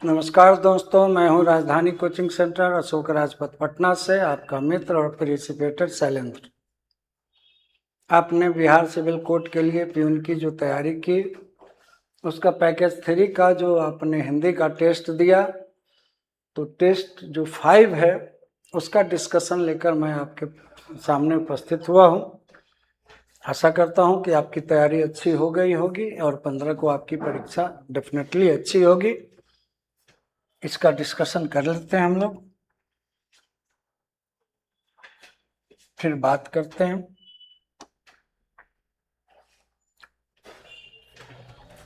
नमस्कार दोस्तों, मैं हूं राजधानी कोचिंग सेंटर अशोक राजपथ पटना से आपका मित्र और पार्टिसिपेटर शैलेंद्र। आपने बिहार सिविल कोर्ट के लिए प्यून की जो तैयारी की, उसका पैकेज 3 का जो आपने हिंदी का टेस्ट दिया, तो टेस्ट जो 5 है उसका डिस्कशन लेकर मैं आपके सामने उपस्थित हुआ हूं। आशा करता हूं कि आपकी तैयारी अच्छी हो गई होगी और 15 को आपकी परीक्षा डेफिनेटली अच्छी होगी। इसका डिस्कशन कर लेते हैं हम लोग, फिर बात करते हैं।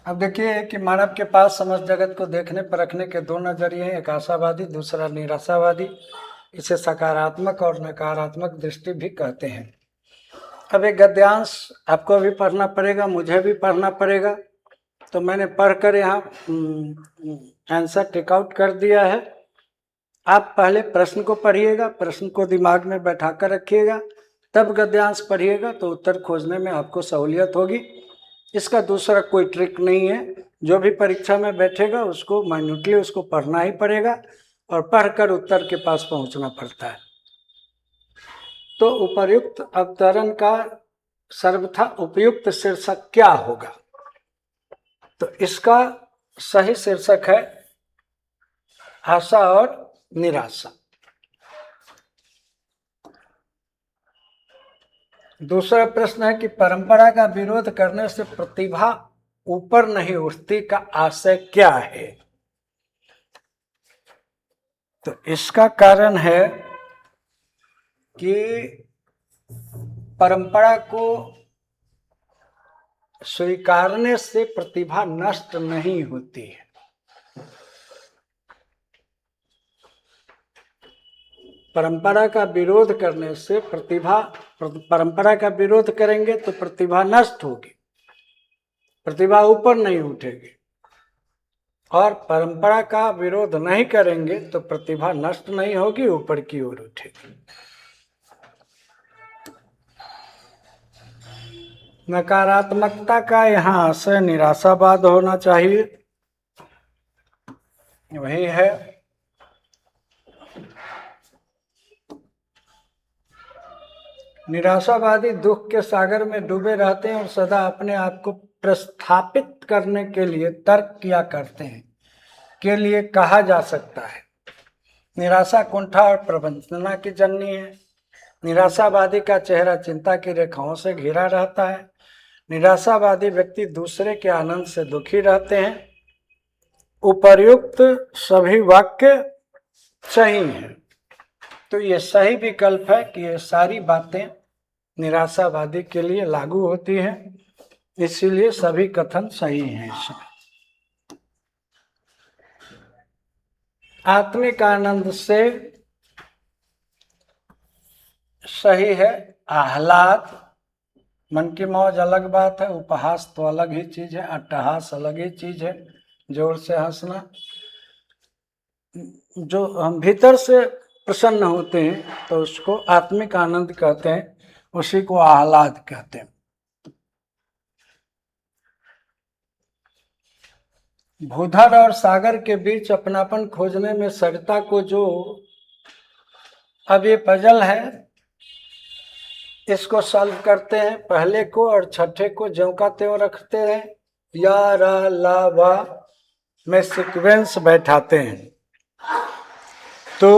अब देखिए कि मानव के पास समस्त जगत को देखने परखने के दो नजरिए हैं, एक आशावादी, दूसरा निराशावादी। इसे सकारात्मक और नकारात्मक दृष्टि भी कहते हैं। अब एक गद्यांश आपको भी पढ़ना पड़ेगा, मुझे भी पढ़ना पड़ेगा, तो मैंने पढ़कर यहाँ आंसर टेकआउट कर दिया है। आप पहले प्रश्न को पढ़िएगा, प्रश्न को दिमाग में बैठा कर रखिएगा, तब गद्यांश पढ़िएगा तो उत्तर खोजने में आपको सहूलियत होगी। इसका दूसरा कोई ट्रिक नहीं है। जो भी परीक्षा में बैठेगा उसको माइन्यूटली उसको पढ़ना ही पड़ेगा और पढ़कर उत्तर के पास पहुंचना पड़ता है। तो उपर्युक्त अवतरण का सर्वथा उपयुक्त शीर्षक क्या होगा? तो इसका सही शीर्षक है आशा और निराशा। दूसरा प्रश्न है कि परंपरा का विरोध करने से प्रतिभा ऊपर नहीं उठती का आशय क्या है? तो इसका कारण है कि परंपरा को स्वीकारने से प्रतिभा नष्ट नहीं होती है। परंपरा का विरोध करने से परंपरा का विरोध करेंगे तो प्रतिभा नष्ट होगी, प्रतिभा ऊपर नहीं उठेगी, और परंपरा का विरोध नहीं करेंगे तो प्रतिभा नष्ट नहीं होगी, ऊपर की ओर उठेगी। नकारात्मकता का यहाँ आशय निराशावाद होना चाहिए, वही है। निराशावादी दुख के सागर में डूबे रहते हैं और सदा अपने आप को प्रस्थापित करने के लिए तर्क किया करते हैं, के लिए कहा जा सकता है। निराशा कुंठा और प्रवंचना की जननी है। निराशावादी का चेहरा चिंता की रेखाओं से घिरा रहता है। निराशावादी व्यक्ति दूसरे के आनंद से दुखी रहते हैं। उपर्युक्त सभी वाक्य सही हैं। तो ये सही विकल्प है कि ये सारी बातें निराशावादी के लिए लागू होती हैं, इसीलिए सभी कथन सही हैं इसमें। आत्मिक आनंद से सही है आह्लाद। मन की मौज अलग बात है, उपहास तो अलग ही चीज है, अट्टहास अलग ही चीज है, जोर से हंसना। जो हम भीतर से प्रसन्न होते हैं तो उसको आत्मिक आनंद कहते हैं, उसी को आह्लाद कहते हैं। भूधर और सागर के बीच अपनापन खोजने में सरिता को जो, अब ये पजल है, इसको सॉल्व करते हैं। पहले को और छठे को ज्यों का त्यों रखते हैं, या रा ला वा में सीक्वेंस बैठाते हैं। तो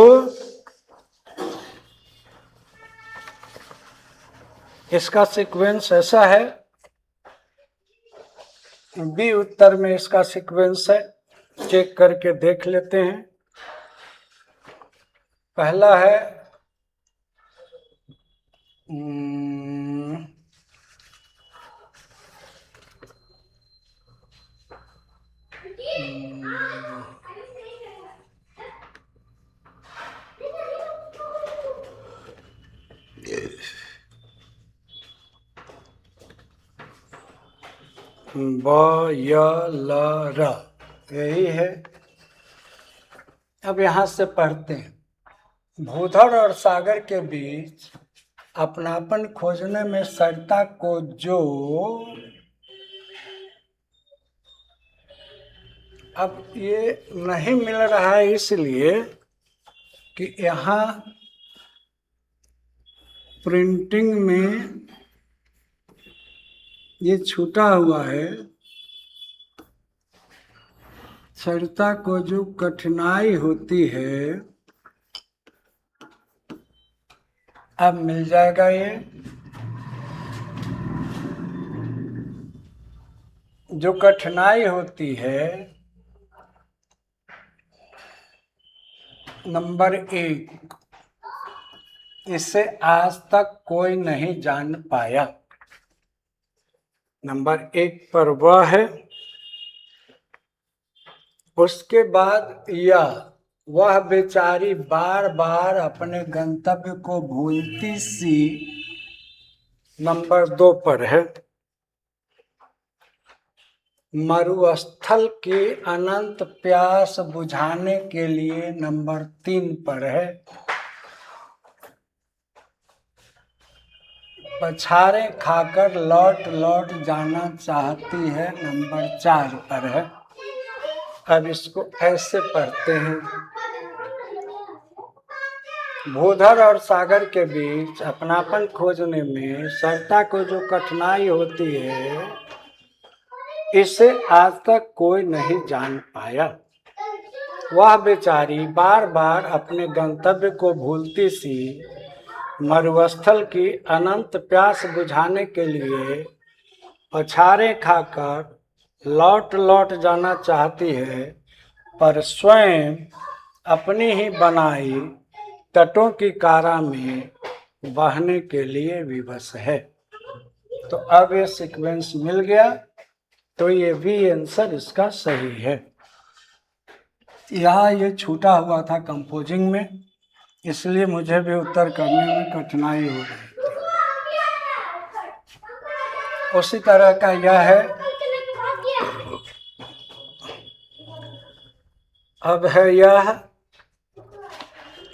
इसका सीक्वेंस ऐसा है, बी उत्तर में इसका सीक्वेंस है, चेक करके देख लेते हैं। पहला है ब य ल र, यही है। अब यहां से पढ़ते हैं। भूधर और सागर के बीच अपनापन खोजने में सरिता को जो अब ये नहीं मिल रहा है इसलिए कि यहाँ प्रिंटिंग में ये छूटा हुआ है। सरिता को जो कठिनाई होती है, अब मिल जाएगा ये। जो कठिनाई होती है नंबर 1, इसे आज तक कोई नहीं जान पाया। नंबर 1 पर वह है। उसके बाद वह बेचारी बार बार अपने गंतव्य को भूलती सी, नंबर 2 पर है। मरुस्थल की अनंत प्यास बुझाने के लिए, नंबर 3 पर है। पछाड़े खाकर लौट लौट जाना चाहती है, नंबर 4 पर है। अब इसको ऐसे पढ़ते हैं। भूधर और सागर के बीच अपनापन खोजने में सरिता को जो कठिनाई होती है, इसे आज तक कोई नहीं जान पाया। वह बेचारी बार बार अपने गंतव्य को भूलती सी, मरुस्थल की अनंत प्यास बुझाने के लिए पछाड़े खाकर लौट लौट जाना चाहती है, पर स्वयं अपनी ही बनाई तटों की कारा में बहने के लिए विवश है। तो अब ये सीक्वेंस मिल गया, तो ये बी आंसर इसका सही है। यहाँ ये छूटा हुआ था कंपोजिंग में, इसलिए मुझे भी उत्तर करने में कठिनाई हो रही थी। उसी तरह का यह है। अब है यह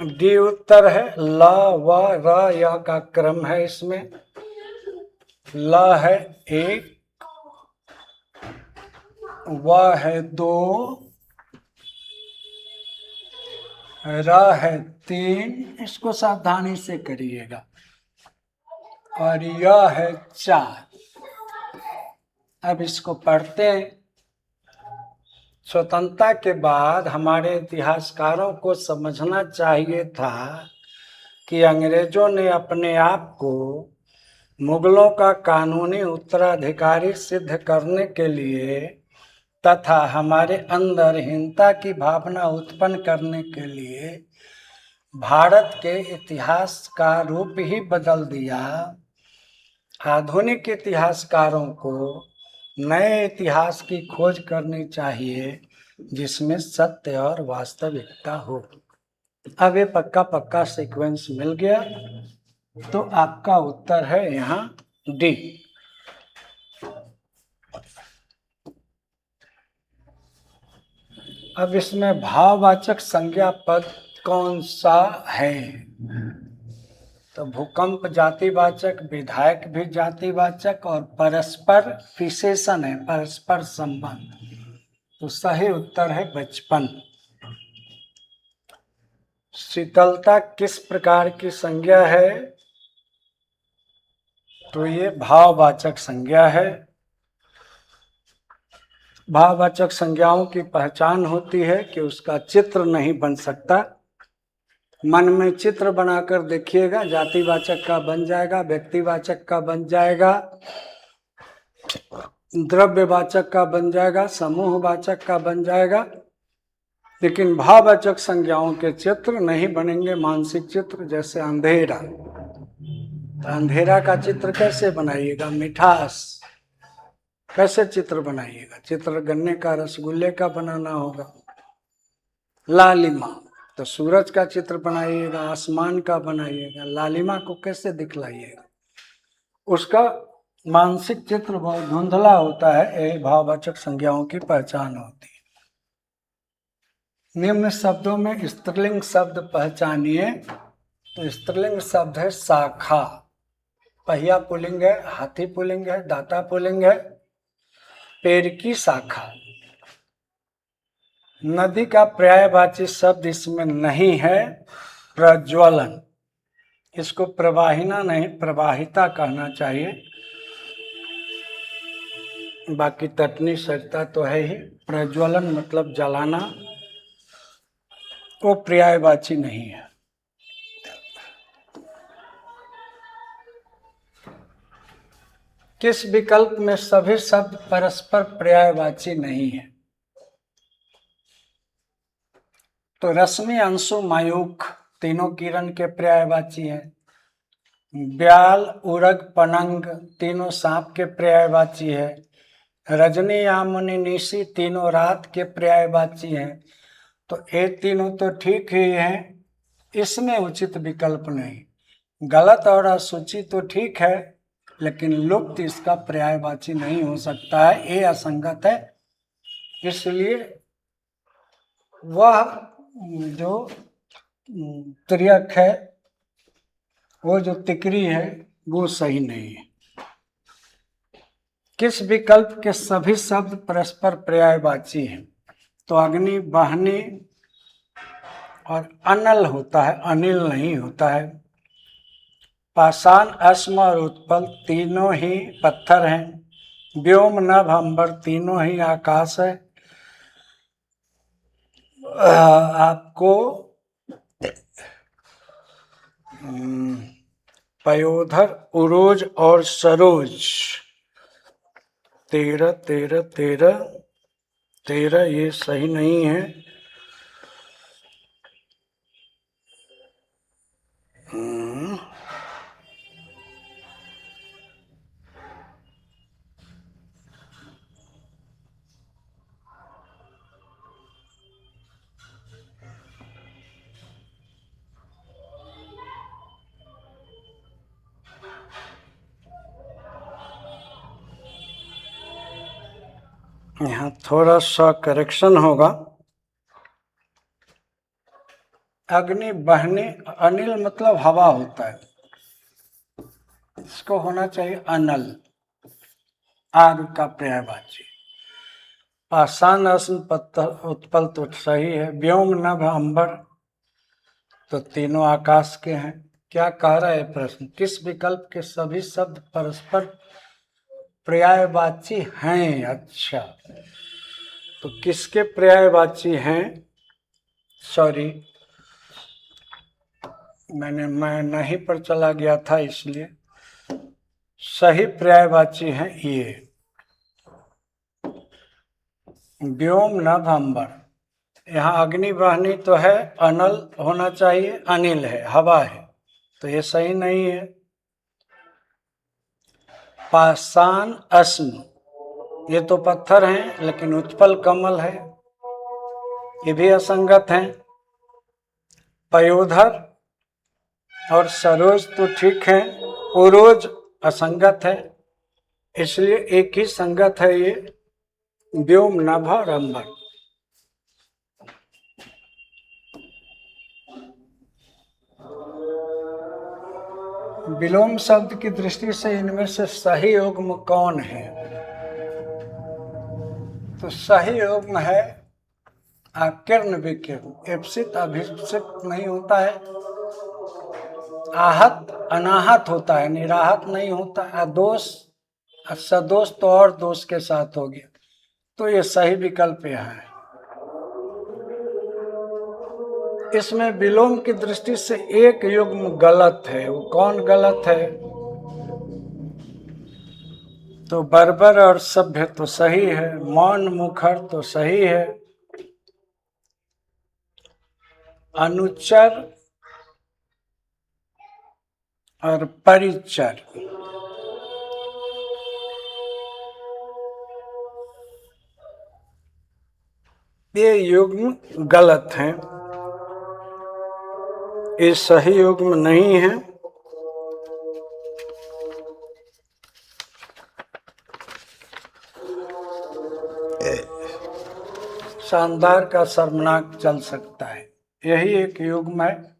डी उत्तर है। ल व र य का क्रम है इसमें। ल है 1, व है 2, र है 3, इसको सावधानी से करिएगा, और यह है 4। अब इसको पढ़ते हैं। स्वतंत्रता के बाद हमारे इतिहासकारों को समझना चाहिए था कि अंग्रेजों ने अपने आप को मुगलों का कानूनी उत्तराधिकारी सिद्ध करने के लिए तथा हमारे अंदर हीनता की भावना उत्पन्न करने के लिए भारत के इतिहास का रूप ही बदल दिया। आधुनिक इतिहासकारों को नए इतिहास की खोज करनी चाहिए जिसमें सत्य और वास्तविकता हो। अब ये पक्का पक्का सीक्वेंस मिल गया, तो आपका उत्तर है यहाँ डी। अब इसमें भाववाचक संज्ञा पद कौन सा है? तो भूकंप जातिवाचक, विधायक भी जातिवाचक, और परस्पर विशेषण है, परस्पर संबंध। तो सही उत्तर है बचपन। शीतलता किस प्रकार की संज्ञा है? तो ये भाववाचक संज्ञा है। भाववाचक संज्ञाओं की पहचान होती है कि उसका चित्र नहीं बन सकता। मन में चित्र बनाकर देखिएगा, जातिवाचक का बन जाएगा, व्यक्तिवाचक का बन जाएगा, द्रव्यवाचक का बन जाएगा, समूहवाचक का बन जाएगा, लेकिन भाववाचक संज्ञाओं के चित्र नहीं बनेंगे। मानसिक चित्र, जैसे अंधेरा, तो अंधेरा का चित्र कैसे बनाइएगा? मिठास कैसे चित्र बनाइएगा? चित्र गन्ने का, रसगुल्ले का बनाना होगा। लालिमा, तो सूरज का चित्र बनाइएगा, आसमान का बनाइएगा। लालिमा को कैसे दिखलाइएगा? उसका मानसिक चित्र बहुत धुंधला होता है। यही भाववाचक संज्ञाओं की पहचान होती है। निम्न शब्दों में स्त्रीलिंग शब्द पहचानिए। तो स्त्रीलिंग शब्द है शाखा। पहिया पुल्लिंग है, हाथी पुल्लिंग है, दाता पुल्लिंग है, पेड़ की शाखा। नदी का पर्यायवाची शब्द इसमें नहीं है प्रज्वलन। इसको प्रवाहिना नहीं प्रवाहिता कहना चाहिए। बाकी तटनी सरिता तो है ही। प्रज्वलन मतलब जलाना, वो पर्यायवाची नहीं है। किस विकल्प में सभी शब्द परस्पर पर्यायवाची नहीं है? तो रश्मि, अंशु, मायूख तीनों किरण के पर्यायवाची हैं। ब्याल, उरग, पनंग तीनों सांप के पर्यायवाची है। रजनी, यामुनी, निशी तीनों रात के पर्यायवाची हैं। तो ये तीनों तो ठीक ही हैं, इसमें उचित विकल्प नहीं। गलत और असूची तो ठीक है, लेकिन लुप्त इसका पर्यायवाची नहीं हो सकता है, ये असंगत है। इसलिए वह जो त्रियक है, वो जो तिकरी है, वो सही नहीं है। किस विकल्प के सभी शब्द परस्पर पर्यायवाची हैं? तो अग्नि, बहनी और अनल होता है, अनिल नहीं होता है। पाषाण, अश्म और उत्पल तीनों ही पत्थर हैं। व्योम, नभ, अंबर तीनों ही आकाश है। आपको पयोधर, उरोज और सरोज 13 13 13 13 ये सही नहीं है। यहाँ थोड़ा सा करेक्शन होगा। अग्नि, बहनी, अनिल मतलब हवा होता है, इसको होना चाहिए अनल, आग का पर्यायवाची। पाषाण, अश्म, पत्थर, उत्पल तो सही है। व्योम, नभ, अंबर तो तीनों आकाश के हैं। क्या कह रहा है प्रश्न? किस विकल्प के सभी शब्द परस्पर पर्यायवाची हैं? अच्छा, तो किसके पर्यायवाची हैं? सॉरी, मैं नहीं पर चला गया था, इसलिए सही पर्यायवाची हैं ये व्योम, नभ, अंबर। यहाँ अग्नि, बहनी तो है, अनल होना चाहिए, अनिल है, हवा है, तो ये सही नहीं है। पाषाण, अश्म ये तो पत्थर हैं, लेकिन उत्पल कमल है, ये भी असंगत हैं। पयोधर और सरोज तो ठीक है, उरोज असंगत है, इसलिए एक ही संगत है ये व्योम, नभ और अंबर। विलोम शब्द की दृष्टि से इनमें से सही युग्म कौन है? तो सही युग्म है आकीर्ण विकीर्ण। एप्सित अभिप्सित नहीं होता है, आहत अनाहत होता है, निराहत नहीं होता। अदोष सदोष तो और दोष के साथ हो गया, तो ये सही विकल्प यहाँ है। इसमें विलोम की दृष्टि से एक युग्म गलत है, वो कौन गलत है? तो बर्बर और सभ्य तो सही है, मौन, मुखर तो सही है, अनुचर और परिचर ये युग्म गलत हैं, ये सही युग्म नहीं है। शानदार का शर्मनाक चल सकता है, यही एक युग्म है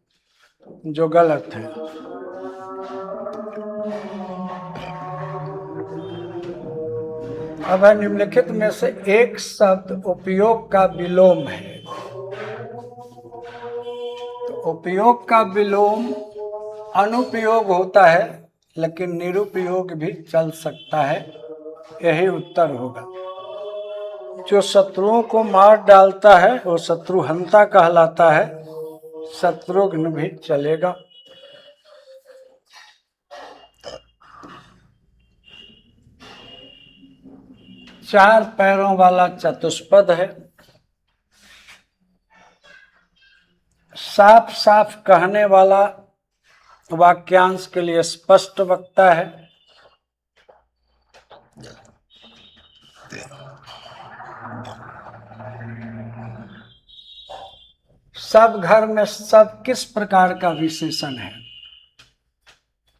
जो गलत है। अब है निम्नलिखित में से एक शब्द उपयोग का विलोम है। तो उपयोग का विलोम अनुपयोग होता है, लेकिन निरुपयोग भी चल सकता है। यही उत्तर होगा। जो शत्रुओं को मार डालता है वो शत्रुहंता कहलाता है। शत्रुघ्न भी चलेगा। चार पैरों वाला चतुष्पद है। साफ साफ कहने वाला वाक्यांश के लिए स्पष्ट वक्ता है। सब घर में सब किस प्रकार का विशेषण है?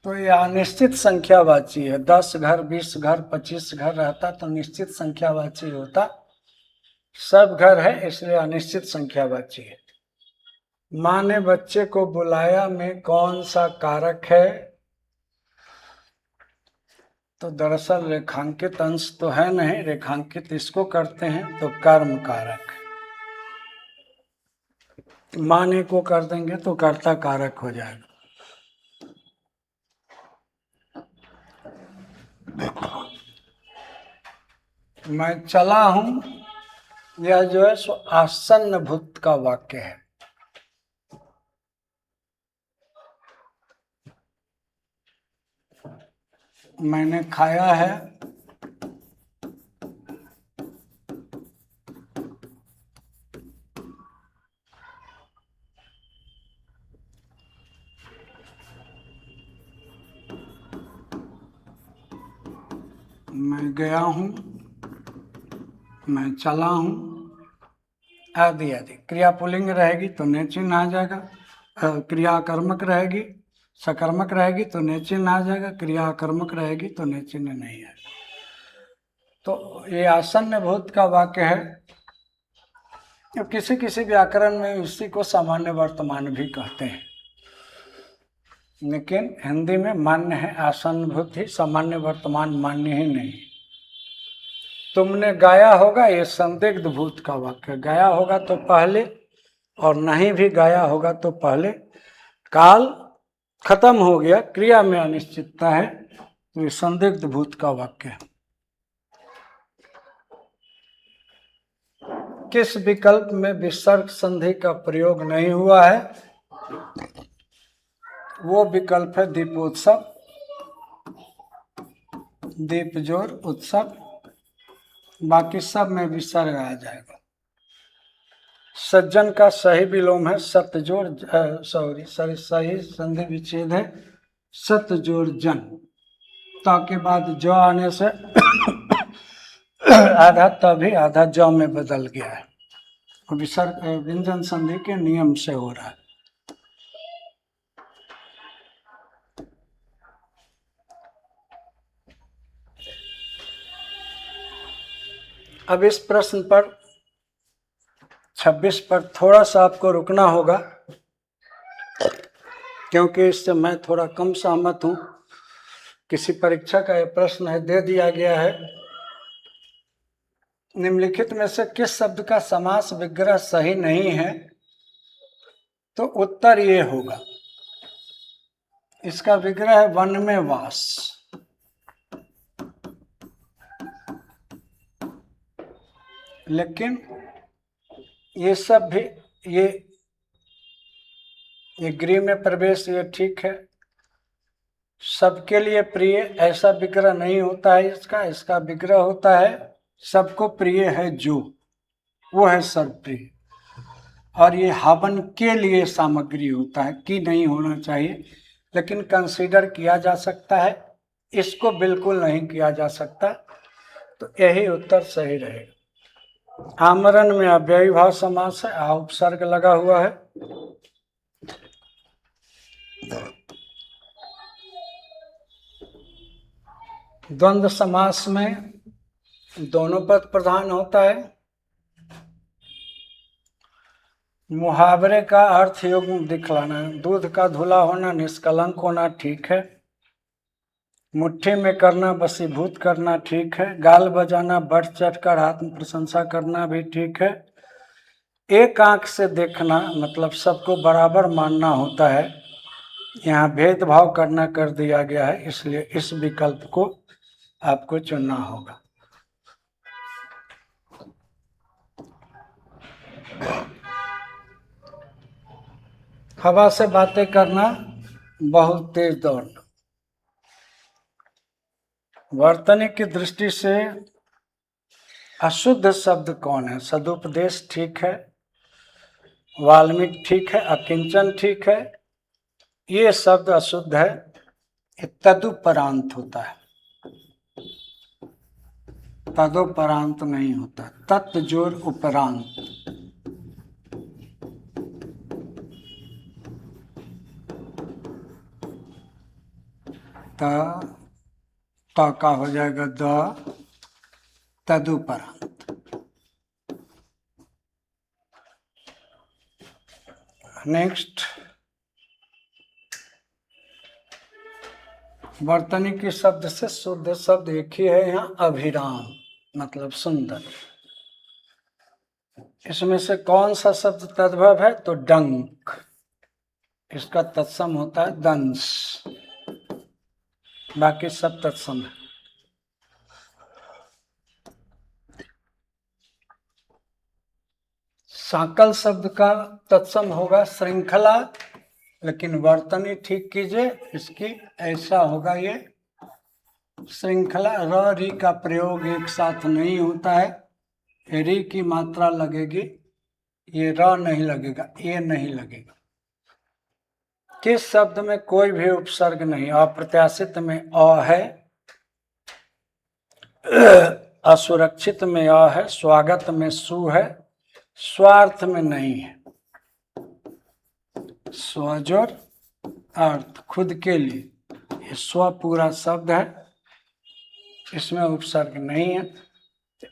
तो यह अनिश्चित संख्यावाची है। 10 घर, 20 घर, 25 घर रहता तो निश्चित संख्यावाची होता। सब घर है इसलिए अनिश्चित संख्यावाची है। माँ ने बच्चे को बुलाया में कौन सा कारक है? तो दरअसल रेखांकित अंश तो है नहीं, रेखांकित इसको करते हैं तो कर्म कारक। माने को कर देंगे तो कर्ता कारक हो जाएगा। मैं चला हूं, यह जो है सो आसन्न भूत का वाक्य है। मैंने खाया है, मैं गया हूं, मैं चला हूं, आदि आदि। क्रिया पुल्लिंग रहेगी तो ने चिन्ह आ जाएगा। क्रिया कर्मक रहेगी, सकर्मक रहेगी तो ने चिन्ह आ जाएगा। क्रिया कर्मक रहेगी तो ने चिन्ह नहीं आएगा। तो ये आसन्न भूत का वाक्य है। अब किसी किसी व्याकरण में इसी को सामान्य वर्तमान भी कहते हैं, लेकिन हिंदी में मान्य है आसन्न भूत ही, सामान्य वर्तमान मान्य ही नहीं। तुमने गाया होगा, ये संदिग्ध भूत का वाक्य। गाया होगा तो पहले, और नहीं भी गाया होगा तो पहले। काल खत्म हो गया, क्रिया में अनिश्चितता है, तो ये संदिग्ध भूत का वाक्य है। किस विकल्प में विसर्ग संधि का प्रयोग नहीं हुआ है? वो विकल्प है दीपोत्सव, दीप जोर उत्सव। बाकी सब में विसर्ग आ जाएगा। सज्जन का सही विलोम है सतजोड़, सही संधि विच्छेद है सतजोड़ जन। ता के बाद ज आने से आधा तभी आधा ज में बदल गया है। विसर्ग व्यंजन संधि के नियम से हो रहा है। अब इस प्रश्न पर 26 पर थोड़ा सा आपको रुकना होगा, क्योंकि इससे मैं थोड़ा कम सहमत हूं। किसी परीक्षा का यह प्रश्न है, दे दिया गया है निम्नलिखित में से किस शब्द का समास विग्रह सही नहीं है? तो उत्तर ये होगा, इसका विग्रह है वन में वास। लेकिन ये सब भी, ये गृह में प्रवेश, ये ठीक है। सबके लिए प्रिय ऐसा विग्रह नहीं होता है इसका विग्रह होता है सबको प्रिय है जो, वो है सर्वप्रिय। और ये हवन के लिए सामग्री होता है कि नहीं होना चाहिए, लेकिन कंसीडर किया जा सकता है, इसको बिल्कुल नहीं किया जा सकता। तो यही उत्तर सही रहेगा। आमरण में अव्ययीभाव समास है, आ उपसर्ग लगा हुआ है। द्वंद्व समास में दोनों पद प्रधान होता है। मुहावरे का अर्थ युग्म दिखलाना, दूध का धुला होना, निष्कलंक होना ठीक है। मुट्ठी में करना, वशीभूत करना ठीक है। गाल बजाना, बढ़ चढ़कर आत्म प्रशंसा करना भी ठीक है। एक आंख से देखना मतलब सबको बराबर मानना होता है, यहाँ भेदभाव करना कर दिया गया है, इसलिए इस विकल्प को आपको चुनना होगा। हवा से बातें करना, बहुत तेज दौड़ना। वर्तनी की दृष्टि से अशुद्ध शब्द कौन है? सदुपदेश ठीक है, वाल्मीकि ठीक है, अकिंचन ठीक है। ये शब्द अशुद्ध है, तदुपरांत होता है, तदुपरांत नहीं होता, तत्जोर उपरांत। त का हो जाएगा द, तदुपरांत। नेक्स्ट, वर्तनी के शब्द से शुद्ध शब्द एक ही है यहाँ, अभिराम मतलब सुंदर। इसमें से कौन सा शब्द तद्भव है? तो डंक, इसका तत्सम होता है दंश, बाकी सब तत्सम है। साकल शब्द का तत्सम होगा श्रृंखला, लेकिन वर्तनी ठीक कीजिए, इसकी ऐसा होगा ये श्रृंखला। र री का प्रयोग एक साथ नहीं होता है, री की मात्रा लगेगी, ये र नहीं लगेगा, ये नहीं लगेगा। किस शब्द में कोई भी उपसर्ग नहीं? अप्रत्याशित में अ है, असुरक्षित में अ है, स्वागत में सु है, स्वार्थ में नहीं है। स्वजोर अर्थ खुद के लिए, ये स्व पूरा शब्द है, इसमें उपसर्ग नहीं है।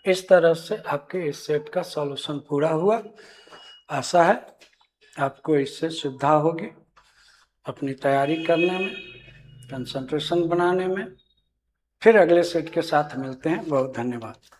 इस तरह से आपके इस सेट का सॉल्यूशन पूरा हुआ। आशा है आपको इससे सुविधा होगी अपनी तैयारी करने में, कंसंट्रेशन बनाने में। फिर अगले सेट के साथ मिलते हैं। बहुत धन्यवाद।